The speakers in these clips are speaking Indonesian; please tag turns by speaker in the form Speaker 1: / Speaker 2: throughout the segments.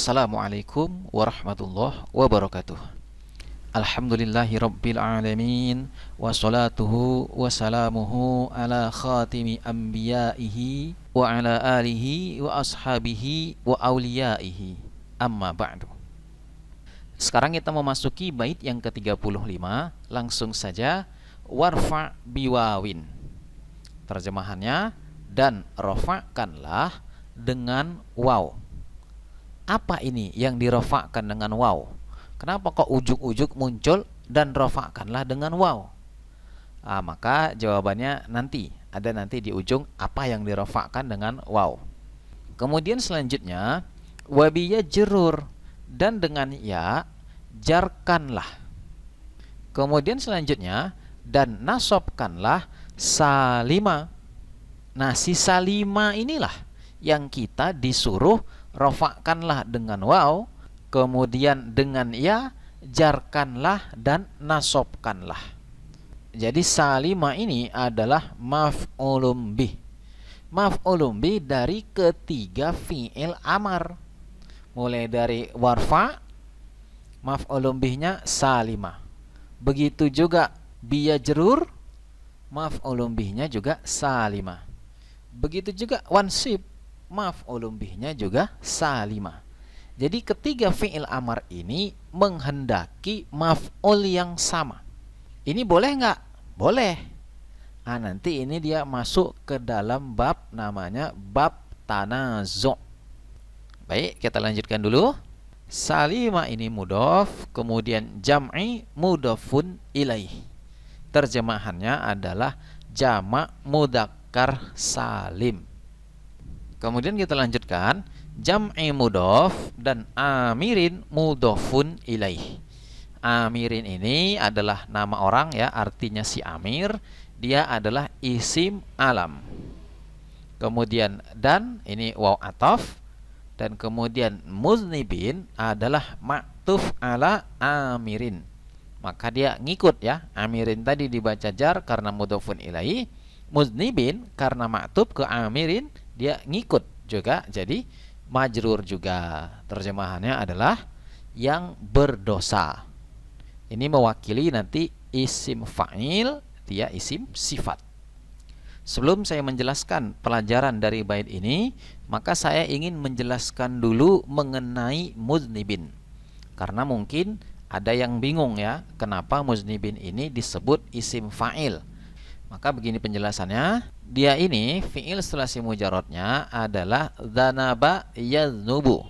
Speaker 1: Assalamualaikum warahmatullahi wabarakatuh. Alhamdulillahi rabbil alamin. Wassalatuhu wassalamuhu ala khatimi anbiyaihi wa ala alihi wa ashabihi wa awliyaihi. Amma ba'du. Sekarang kita memasuki bait yang ke-35. Langsung saja. Warfa biwawin. Terjemahannya, dan rofa'kanlah dengan waw. Apa ini yang dirofakkan dengan waw? Kenapa kok ujuk-ujuk muncul dan rofakkanlah dengan waw? Maka jawabannya nanti di ujung apa yang dirofakkan dengan waw. Kemudian selanjutnya wabiya jerur, dan dengan ya jarkanlah. Kemudian selanjutnya dan nasobkanlah salima. Nah, si salima inilah yang kita disuruh rofakkanlah dengan waw, kemudian dengan ya jarkanlah dan nasobkanlah. Jadi salima ini adalah maf'ulun bih. Maf'ulun bih dari ketiga fi'il amar. Mulai dari warfa, maf'ulun bihnya salima. Begitu juga biyajrur, maf'ulun bihnya juga salima. Begitu juga wansib, maf'ulun bihnya juga salima. Jadi ketiga fi'il amar ini menghendaki maf'ul yang sama. Ini boleh nggak? Boleh. Nanti ini dia masuk ke dalam bab namanya bab tanazu'. Baik, kita lanjutkan dulu. Salima ini mudhof, kemudian jam'i mudhofun ilaih. Terjemahannya adalah jamak mudzakkar salim. Kemudian kita lanjutkan, jam'i mudhof dan amirin mudhofun ilaih. Amirin ini adalah nama orang ya, artinya si Amir, dia adalah isim alam. Kemudian dan ini waw ataf, dan kemudian muznibin adalah ma'tuf ala amirin. Maka dia ngikut ya, amirin tadi dibaca jar karena mudhofun ilaih, muznibin karena ma'tuf ke amirin dia ngikut juga, jadi majrur juga. Terjemahannya adalah yang berdosa. Ini mewakili nanti isim fa'il, dia isim sifat. Sebelum saya menjelaskan pelajaran dari bait ini, maka saya ingin menjelaskan dulu mengenai muznibin. Karena mungkin ada yang bingung ya, kenapa muznibin ini disebut isim fa'il. Maka begini penjelasannya, dia ini fi'il sulasi mujarradnya adalah dzanaba yaznubu.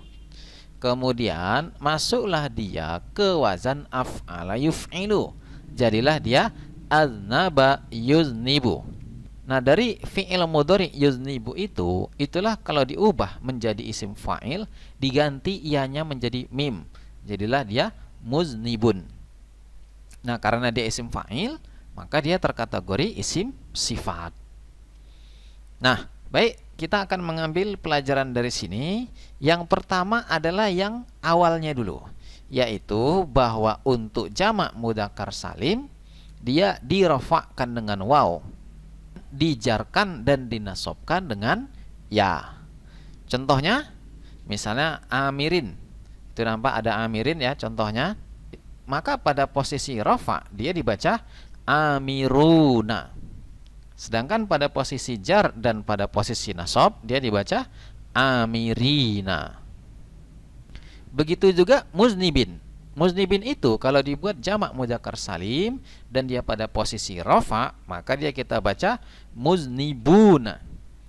Speaker 1: Kemudian masuklah dia ke wazan af'ala yuf'ilu. Jadilah dia aznaba yuznibu. Nah, dari fi'il mudhari yuznibu itulah kalau diubah menjadi isim fa'il, diganti ianya menjadi mim. Jadilah dia muznibun. Nah, karena dia isim fa'il, maka dia terkategori isim sifat. Nah, baik, kita akan mengambil pelajaran dari sini. Yang pertama adalah yang awalnya dulu, yaitu bahwa untuk jamak mudzakkar salim dia dirofakkan dengan waw, dijarkan dan dinasobkan dengan ya. Contohnya, misalnya amirin, itu nampak ada amirin ya contohnya. Maka pada posisi rofa dia dibaca amiruna. Sedangkan pada posisi jar dan pada posisi nasab dia dibaca amirina. Begitu juga muznibin. Muznibin itu kalau dibuat jamak mudzakkar salim dan dia pada posisi rafa, maka dia kita baca muznibuna.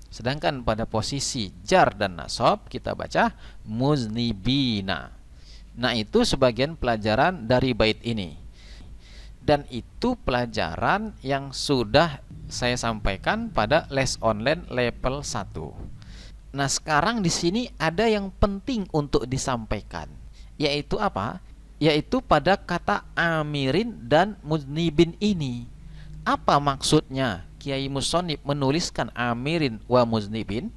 Speaker 1: Sedangkan pada posisi jar dan nasab kita baca muznibina. Nah, itu sebagian pelajaran dari bait ini. Dan itu pelajaran yang sudah saya sampaikan pada les online level 1. Nah, sekarang di sini ada yang penting untuk disampaikan, yaitu apa? Yaitu pada kata amirin dan muznibin ini. Apa maksudnya Kiai Musonib menuliskan amirin wa muznibin?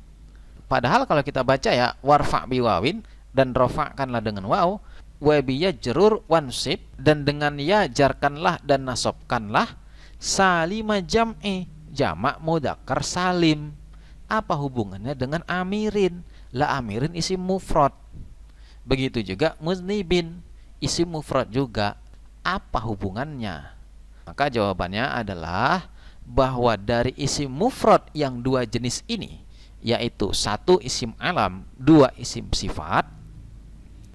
Speaker 1: Padahal kalau kita baca ya, warfa biwawin dan rofa'kanlah dengan waw, wabiya jerur wansib, dan dengan ya jarkanlah dan nasobkanlah, salima jam'i, jamak mudzakkar salim. Apa hubungannya dengan amirin? La amirin isim mufrad. Begitu juga muznibin, isim mufrad juga. Apa hubungannya? Maka jawabannya adalah bahwa dari isim mufrad yang dua jenis ini, yaitu satu isim alam, dua isim sifat,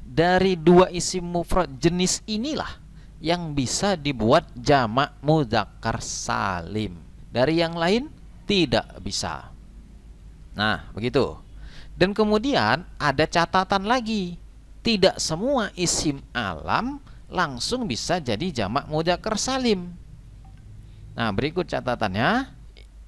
Speaker 1: dari dua isim mufrad jenis inilah yang bisa dibuat jamak mudzakkar salim. Dari yang lain tidak bisa. Nah, begitu. Dan kemudian ada catatan lagi. Tidak semua isim alam langsung bisa jadi jamak mudzakkar salim. Nah, berikut catatannya.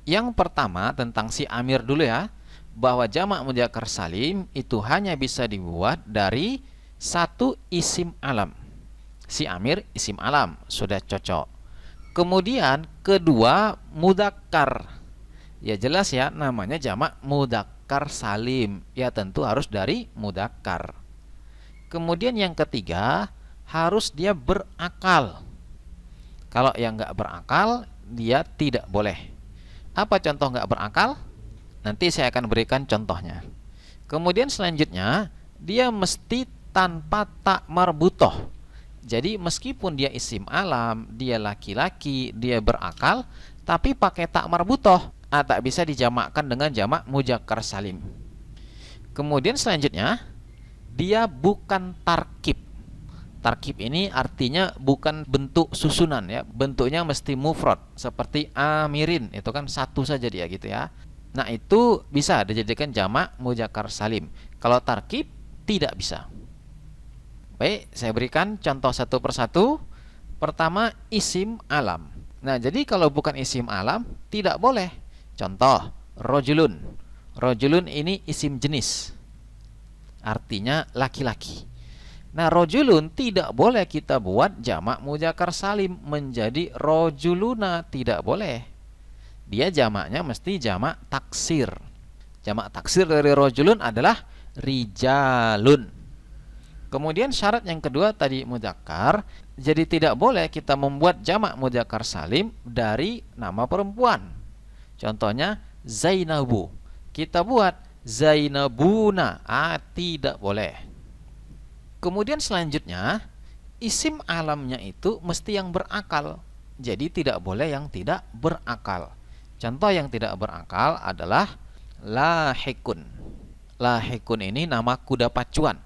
Speaker 1: Yang pertama tentang si Amir dulu ya, bahwa jamak mudzakkar salim itu hanya bisa dibuat dari satu isim alam. Si Amir isim alam, sudah cocok. Kemudian kedua mudzakkar. Ya jelas ya, namanya jamak mudzakkar salim. Ya tentu harus dari mudzakkar. Kemudian yang ketiga, harus dia berakal. Kalau yang nggak berakal, dia tidak boleh. Apa contoh nggak berakal? Nanti saya akan berikan contohnya. Kemudian selanjutnya, dia mesti tanpa tak marbutoh. Jadi meskipun dia isim alam, dia laki-laki, dia berakal, tapi pakai tak marbutoh, tak bisa dijamakkan dengan jamak mudzakkar salim. Kemudian selanjutnya, dia bukan tarkib. Tarkib ini artinya bukan bentuk susunan ya, bentuknya mesti mufrad seperti amirin, itu kan satu saja dia gitu ya. Nah, itu bisa dijadikan jamak mudzakkar salim. Kalau tarkib tidak bisa. Baik, saya berikan contoh satu persatu. Pertama, isim alam. Nah, jadi kalau bukan isim alam tidak boleh. Contoh, rojulun. Rojulun ini isim jenis, artinya laki-laki. Nah, rojulun tidak boleh kita buat jamak mudzakkar salim menjadi rojuluna, tidak boleh. Dia jamaknya mesti jamak taksir. Jamak taksir dari rojulun adalah rijalun. Kemudian syarat yang kedua tadi mudzakkar, jadi tidak boleh kita membuat jamak mudzakkar salim dari nama perempuan. Contohnya Zainabu. Kita buat Zainabuna, tidak boleh. Kemudian selanjutnya, isim alamnya itu mesti yang berakal. Jadi tidak boleh yang tidak berakal. Contoh yang tidak berakal adalah lahikun. Lahikun ini nama kuda pacuan.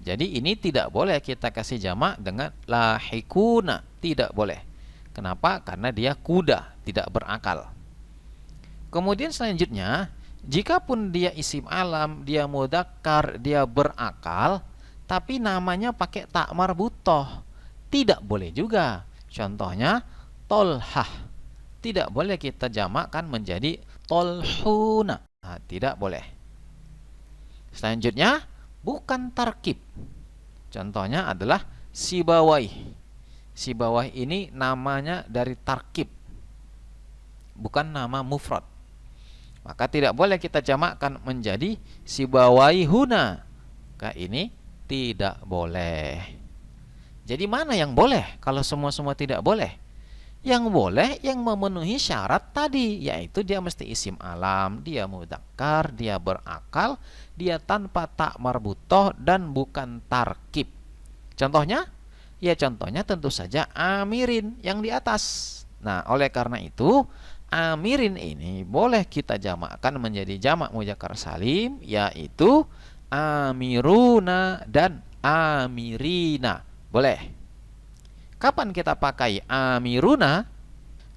Speaker 1: Jadi ini tidak boleh kita kasih jamak dengan lahikuna, tidak boleh. Kenapa? Karena dia kuda, tidak berakal. Kemudian selanjutnya, jikapun dia isim alam, dia mudzakkar, dia berakal, tapi namanya pakai tak marbutoh, tidak boleh juga. Contohnya tolhah, tidak boleh kita jamakkan menjadi tolhuna, tidak boleh. Selanjutnya, bukan tarkib. Contohnya adalah sibawai. Sibawai ini namanya dari tarkib, bukan nama mufrad. Maka tidak boleh kita jamakkan menjadi sibawai huna. Maka ini tidak boleh. Jadi mana yang boleh kalau semua-semua tidak boleh? Yang boleh yang memenuhi syarat tadi, yaitu dia mesti isim alam, dia mudzakkar, dia berakal, dia tanpa tak marbutoh dan bukan tarkib. Contohnya? Ya contohnya tentu saja amirin yang di atas. Nah, oleh karena itu amirin ini boleh kita jamakkan menjadi jamak mudzakkar salim, yaitu amiruna dan amirina. Boleh. Kapan kita pakai amiruna?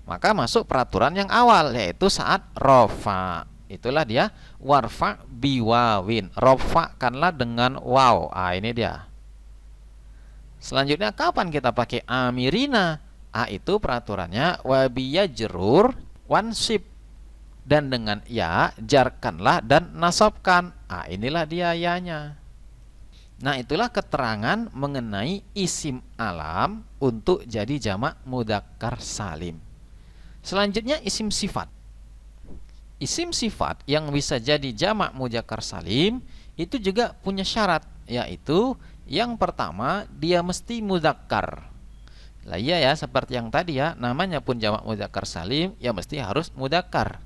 Speaker 1: Maka masuk peraturan yang awal, yaitu saat rofa. Itulah dia warfa biwawin. Rofakanlah dengan waw. Ini dia. Selanjutnya kapan kita pakai amirina? Itu peraturannya wabiyajrur wansib. Dan dengan ya jarkanlah dan nasabkan. Inilah dia yanya. Nah, itulah keterangan mengenai isim alam untuk jadi jamak mudzakkar salim. Selanjutnya isim sifat. Isim sifat yang bisa jadi jamak mudzakkar salim itu juga punya syarat, yaitu yang pertama dia mesti mudzakkar. Lah iya ya, seperti yang tadi ya, namanya pun jamak mudzakkar salim ya mesti harus mudzakkar.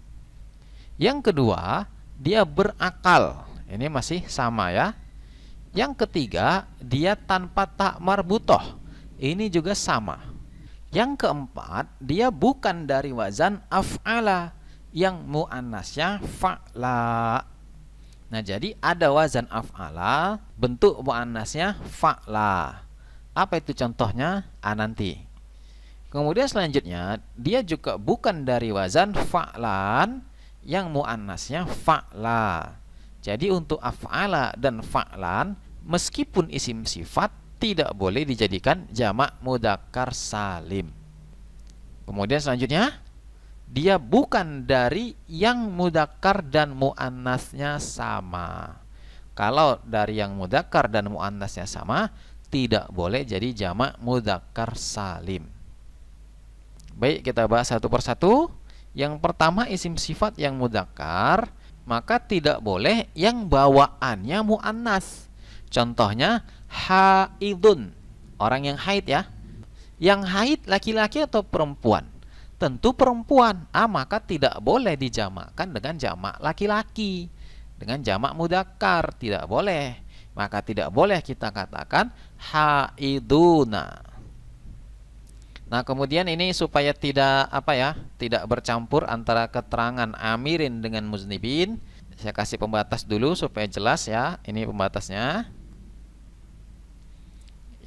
Speaker 1: Yang kedua, dia berakal. Ini masih sama ya. Yang ketiga, dia tanpa tak marbutoh. Ini juga sama. Yang keempat, dia bukan dari wazan af'ala, yang muannasnya fa'la. Nah, jadi ada wazan af'ala, bentuk muannasnya fa'la. Apa itu contohnya? Nanti. Kemudian selanjutnya, dia juga bukan dari wazan fa'lan, yang muannasnya fa'la. Jadi untuk af'ala dan fa'lan, meskipun isim sifat, tidak boleh dijadikan jamak mudzakkar salim. Kemudian selanjutnya, dia bukan dari yang mudzakkar dan muannasnya sama. Kalau dari yang mudzakkar dan muannasnya sama, tidak boleh jadi jamak mudzakkar salim. Baik, kita bahas satu persatu. Yang pertama, isim sifat yang mudzakkar, maka tidak boleh yang bawaannya muannas. Contohnya haidun, orang yang haid ya. Yang haid laki-laki atau perempuan? Tentu perempuan. Maka tidak boleh dijamakkan dengan jamak laki-laki, dengan jamak mudzakkar, tidak boleh. Maka tidak boleh kita katakan haiduna. Nah, kemudian ini supaya tidak tidak bercampur antara keterangan amirin dengan muznibin, saya kasih pembatas dulu supaya jelas ya. Ini pembatasnya.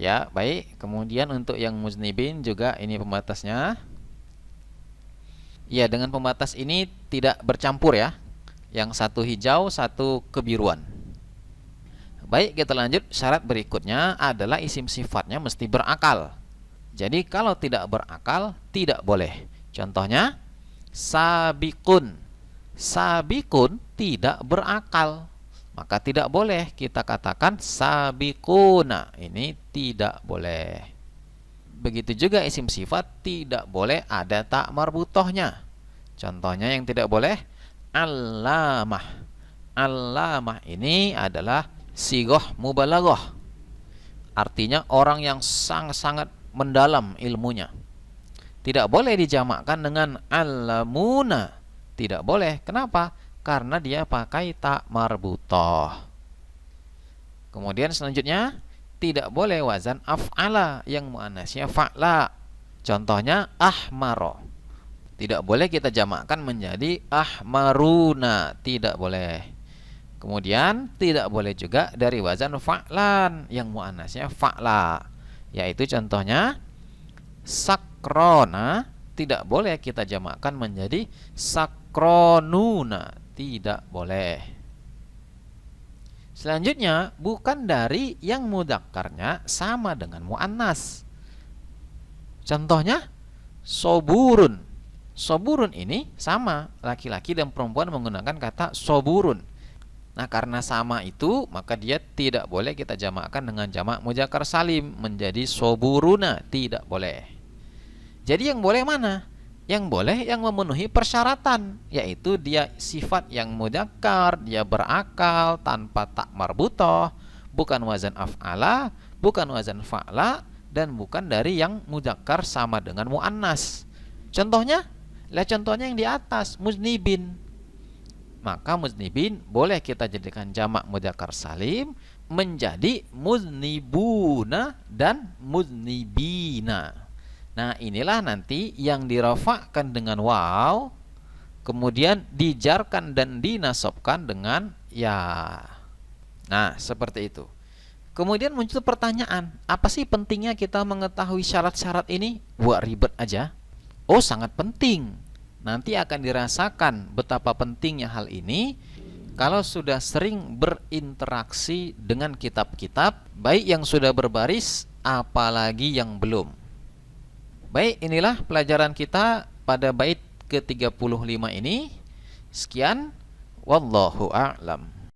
Speaker 1: Ya, baik. Kemudian untuk yang muznibin juga ini pembatasnya. Ya, dengan pembatas ini tidak bercampur ya. Yang satu hijau, satu kebiruan. Baik, kita lanjut. Syarat berikutnya adalah isim sifatnya mesti berakal. Jadi kalau tidak berakal, tidak boleh. Contohnya, sabikun. Sabikun tidak berakal, maka tidak boleh kita katakan sabikuna. Ini tidak boleh. Begitu juga isim sifat tidak boleh ada tak marbutohnya. Contohnya yang tidak boleh, allamah. Allamah ini adalah sigoh mubalaghah. Artinya orang yang sangat-sangat mendalam ilmunya. Tidak boleh dijamakkan dengan allamuna. Tidak boleh. Kenapa? Karena dia pakai tak marbutoh. Kemudian selanjutnya, tidak boleh wazan af'ala yang muannasnya fa'la. Contohnya ahmaro. Tidak boleh kita jamakkan menjadi ahmaruna. Tidak boleh. Kemudian tidak boleh juga dari wazan fa'lan yang muannasnya fa'la. Yaitu contohnya sakrona, tidak boleh kita jamakkan menjadi sakronuna, tidak boleh. Selanjutnya, bukan dari yang mudzakarnya sama dengan muannas. Contohnya soburun. Soburun ini sama, laki-laki dan perempuan menggunakan kata soburun. Nah, karena sama itu, maka dia tidak boleh kita jamakkan dengan jamak mudzakkar salim menjadi soburuna, tidak boleh. Jadi yang boleh mana? Yang boleh yang memenuhi persyaratan, yaitu dia sifat yang mudzakkar, dia berakal tanpa tak marbutoh, bukan wazan af'ala, bukan wazan fa'la, dan bukan dari yang mudzakkar sama dengan muannas. Contohnya, contohnya yang di atas, muznibin. Maka muznibin boleh kita jadikan jamak mudzakkar salim menjadi muznibuna dan muznibina. Nah, inilah nanti yang dirafa'kan dengan waw, kemudian dijarkan dan dinasabkan dengan ya. Nah, seperti itu. Kemudian muncul pertanyaan, apa sih pentingnya kita mengetahui syarat-syarat ini? Buat ribet aja. Oh, sangat penting. Nanti akan dirasakan betapa pentingnya hal ini kalau sudah sering berinteraksi dengan kitab-kitab, baik yang sudah berbaris, apalagi yang belum. Baik, inilah pelajaran kita pada bait ke-35 ini. Sekian, wallahu a'lam.